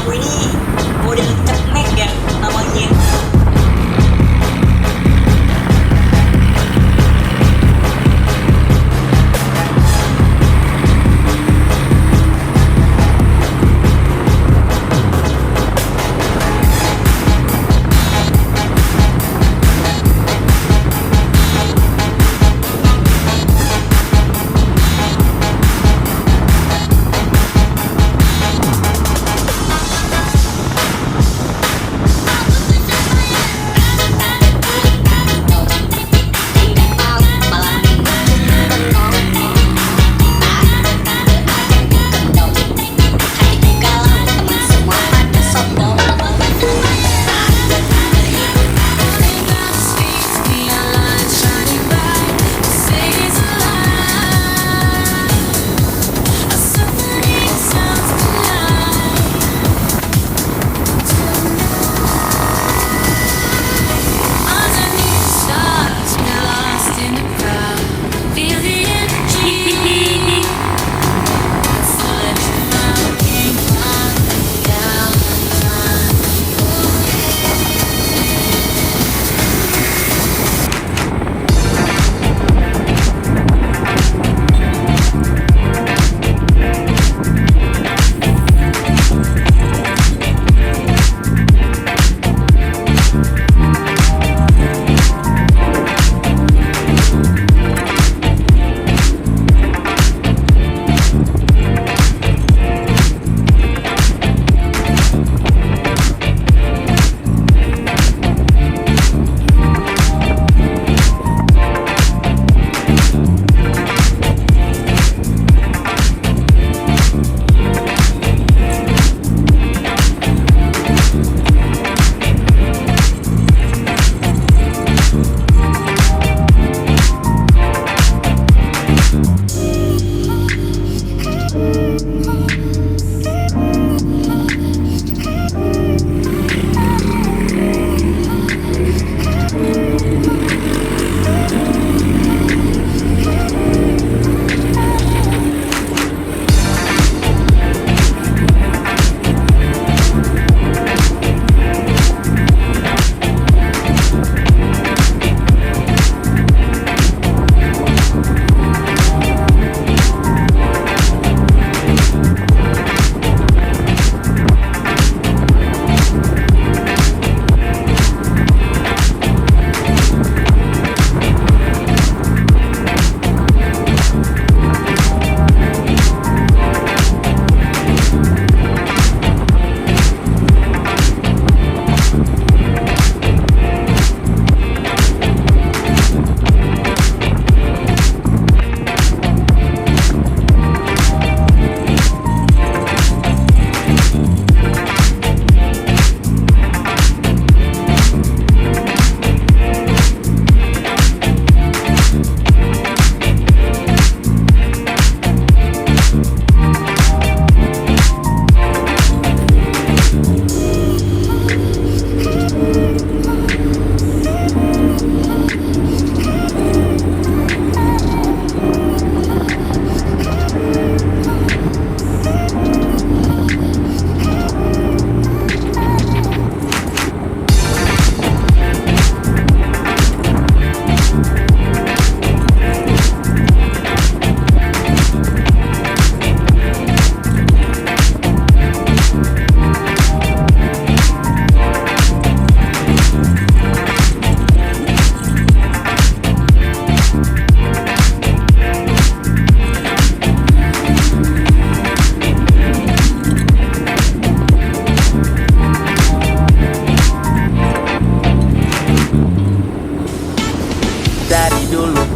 aku ini model cekmek ya namanya.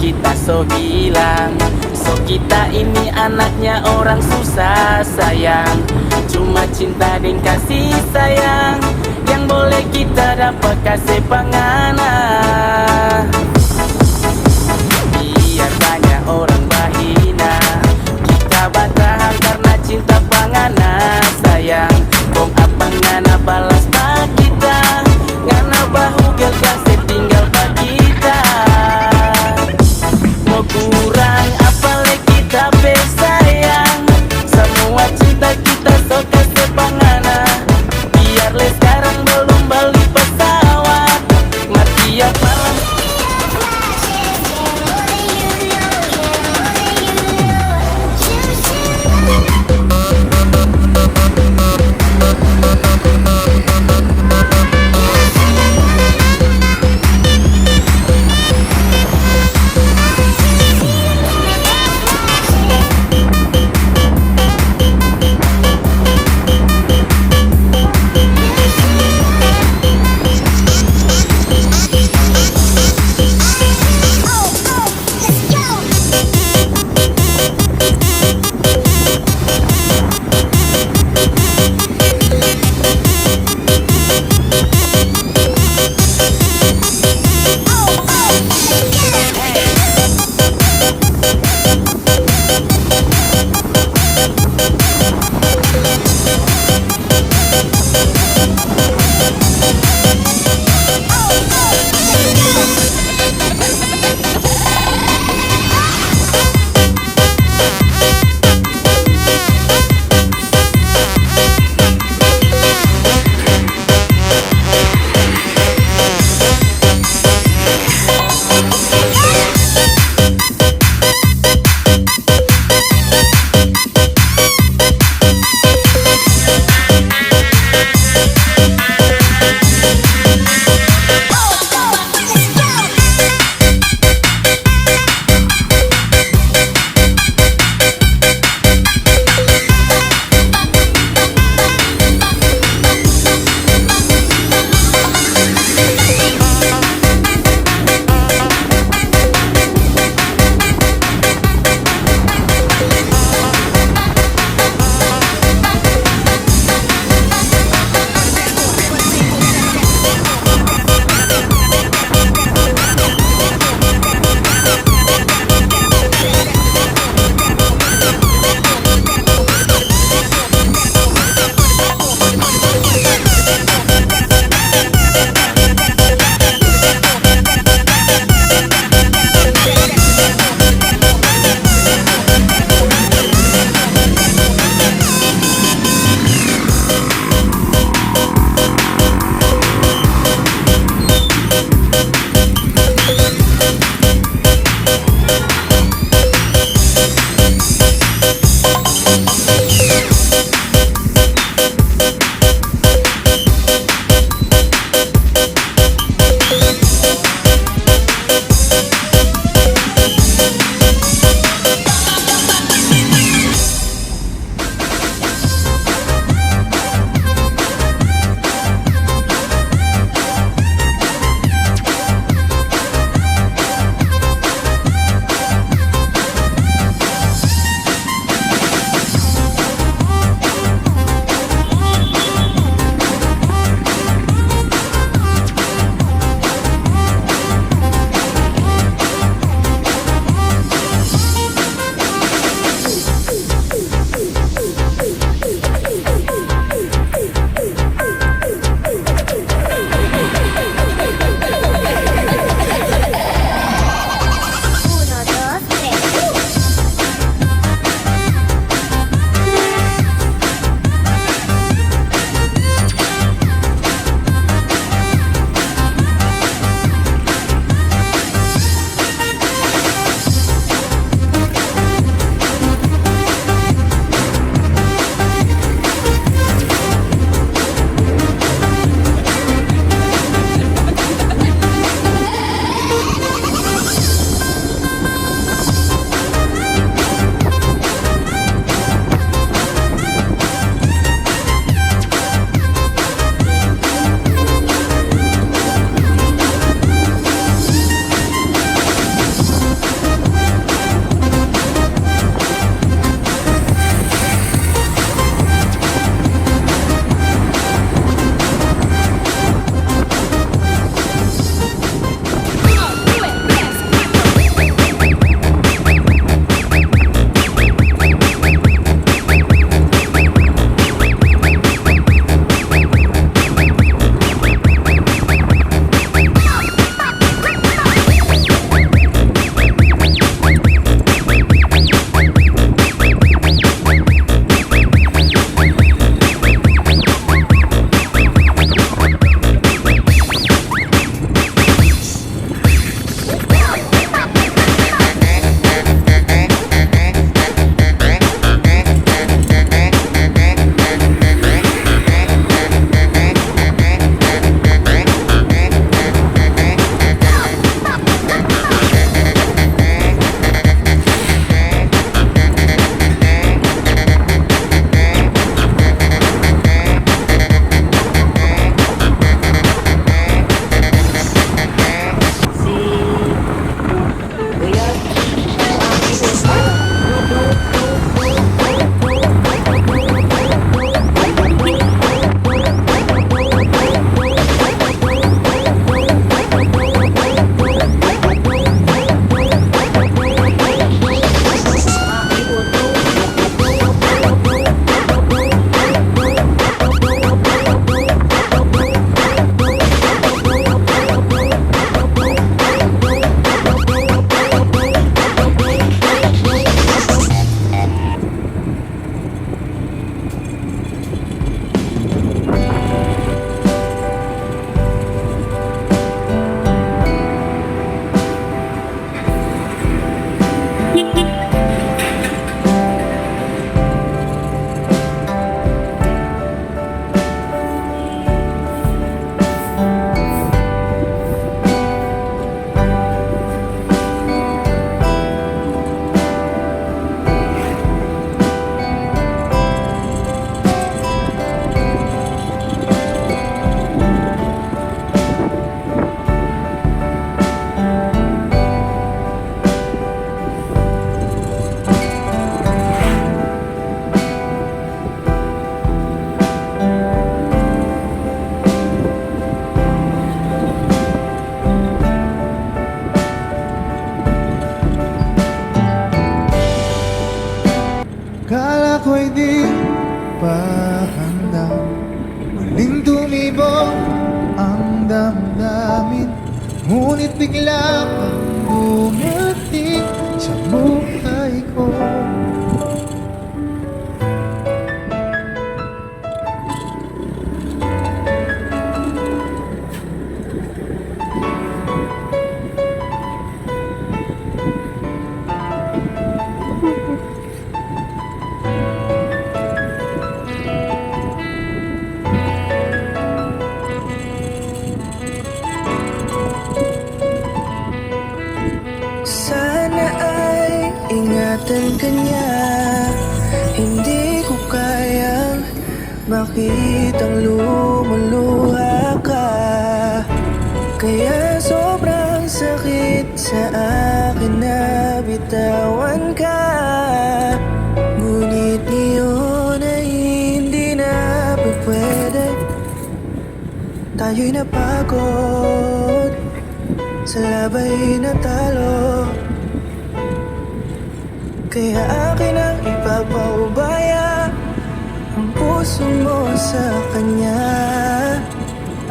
kita so hilang. So kita ini anaknya orang susah sayang. Cuma cinta dan kasih sayang yang boleh kita dapat kasih pangana. Biar banyak orang bahina, kita bertahan karena cinta pangana sayang. Kong apa ngana balas pak kita, ngana bahu gel kasih tinggal pak kita. Mau kurang apa lagi kita sayang, semua cinta kita so kasih pangana. bigla kang dumating sa buhay ko. Sana ay ingatan ka niya. Hindi ko kayang makitang lumuluha ka. Kaya sobrang sakit sa akin na bitawan ka. Ngunit ngayon ay hindi na pwede. Tayo'y napagod sa labay na talo. Kaya akin ang ipapaubaya ang puso mo sa kanya.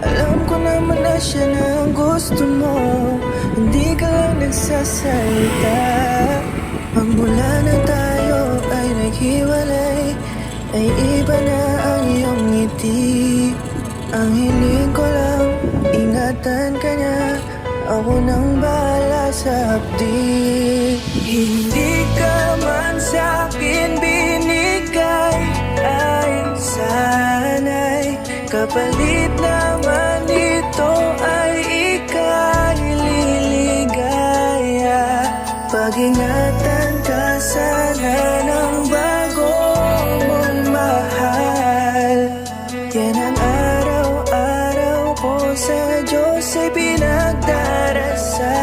Alam ko naman na siya na ang gusto mo, hindi ka lang nagsasalita. Magmula na tayo ay naghiwalay, ay iba na ang iyong ngiti. Ang hiling ko lang, ingatan ka niya, ako nang bahala sa hapdi. Hindi ka man sa'kin binigay, ay sana'y kapalit naman ito ay ika'y liligaya. Pag-ingatan ka sana ng bago mong mahal. Yan ang araw-araw ko sa Diyos ay pinagdarasal.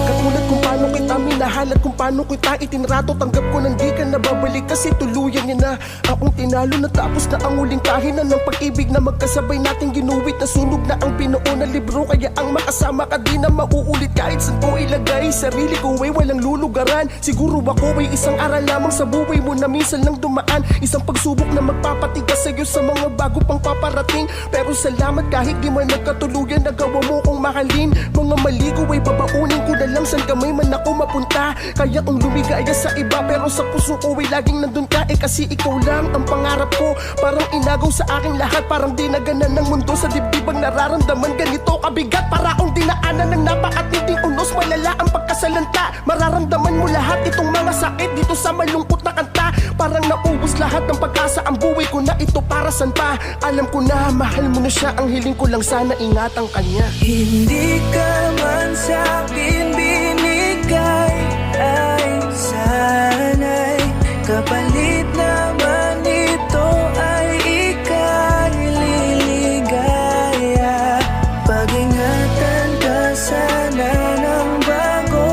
Katulad kung paano kita minahal at kung paano kita itinrato, tanggap ko nang di ka nababalik kasi tuluyan niya na akong tinalo. Natapos na ang huling pahina ng pag-ibig na magkasabay nating ginuwit. Nasunog na ang binuo na libro, kaya ang makasama ka di na mauulit. Kahit saan ko ilagay sarili ko ay walang lulugaran. Siguro ako ay isang aral lamang sa buhay mo na minsan lang dumaan. Isang pagsubok na magpapatigas sa'yo sa mga bago pang paparating. Pero salamat kahit di man nagkatuluyan, nagawa mo kong mahalin. Mga mali ko ay babaunin ko na lang saan kamay man ako mapunta. Kaya kung lumigaya sa iba pero sa puso ko ay laging nandun ka. Kasi ikaw lang ang pangarap ko. Parang inagaw sa aking lahat, parang dinaganan ng mundo sa dibdibang nararamdaman. Ganito kabigat para akong dinaanan ng napakatinding unos. Malala ang pagkasalanta, mararamdaman mo lahat itong mga sakit dito sa malungkot na kanta. Parang naubos lahat ng pag-asa, ang buhay ko na ito para san pa. Alam ko na mahal mo na siya, ang hiling ko lang sana ingatan kanya. Hindi ka man sa'kin binigay, ay sana'y kapalit naman ito ay ika'y liligaya. Pag-ingatan ka sana ng bago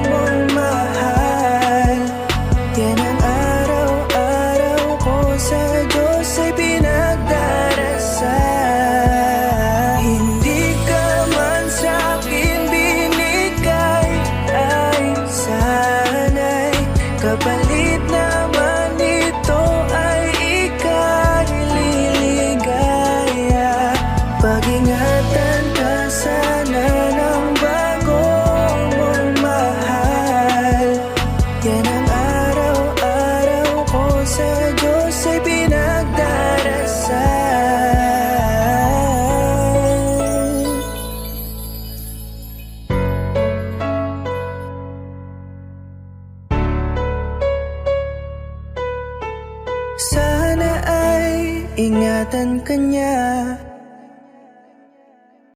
mong mahal. Yan ang araw-araw ko sa Diyos ay pinagdarasal. Hindi ka man sa'kin binigay, ay sana'y kapalit naman ito ay ika'y liligaya. Pag-ingatan ka sana ng bago mong mahal. Yan ang araw-araw ko sa Diyos ay pinagdarasal. Sana ay ingatan ka niya.